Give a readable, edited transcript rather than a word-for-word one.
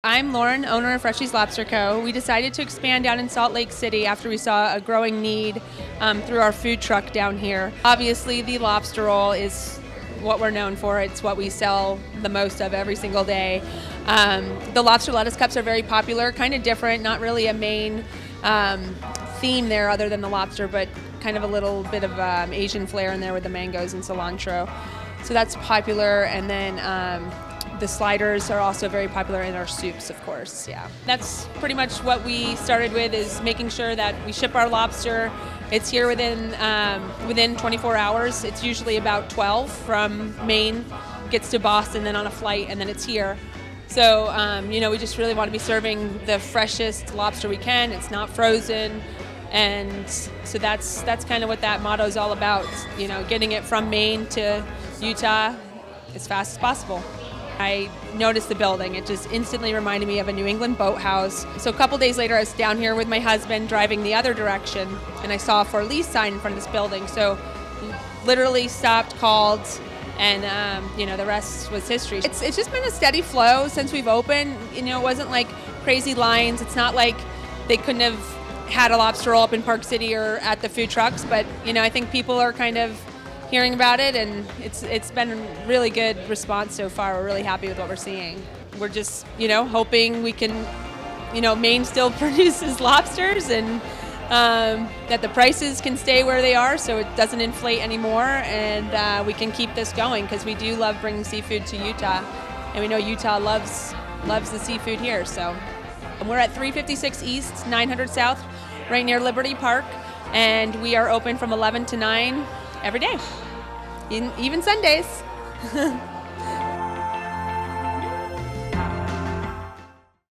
I'm Lauren, owner of Freshies Lobster Co. We decided to expand down in Salt Lake City after we saw a growing need through our food truck down here. Obviously, the lobster roll is what we're known for. It's what we sell the most of every single day. The lobster lettuce cups are very popular, kind of different, not really a main theme there other than the lobster, but kind of a little bit of Asian flair in there with the mangoes and cilantro. So that's popular, and then the sliders are also very popular in our soups, of course. Yeah, that's pretty much what we started with, is making sure that we ship our lobster. It's here within 24 hours. It's usually about 12 from Maine, gets to Boston, then on a flight, and then it's here. So we just really want to be serving the freshest lobster we can. It's not frozen, and so that's kind of what that motto is all about. Getting it from Maine to Utah as fast as possible. I noticed the building. It just instantly reminded me of a New England boathouse. So a couple days later, I was down here with my husband driving the other direction, and I saw a for lease sign in front of this building. So literally stopped, called, and the rest was history. It's just been a steady flow since we've opened. It wasn't like crazy lines. It's not like they couldn't have had a lobster roll up in Park City or at the food trucks, but I think people are kind of hearing about it, and it's been a really good response so far. We're really happy with what we're seeing. We're just hoping we can, Maine still produces lobsters, and that the prices can stay where they are so it doesn't inflate anymore, and we can keep this going, because we do love bringing seafood to Utah, and we know Utah loves the seafood here. So we're at 356 East, 900 South, right near Liberty Park, and we are open from 11 to 9 every day, even Sundays.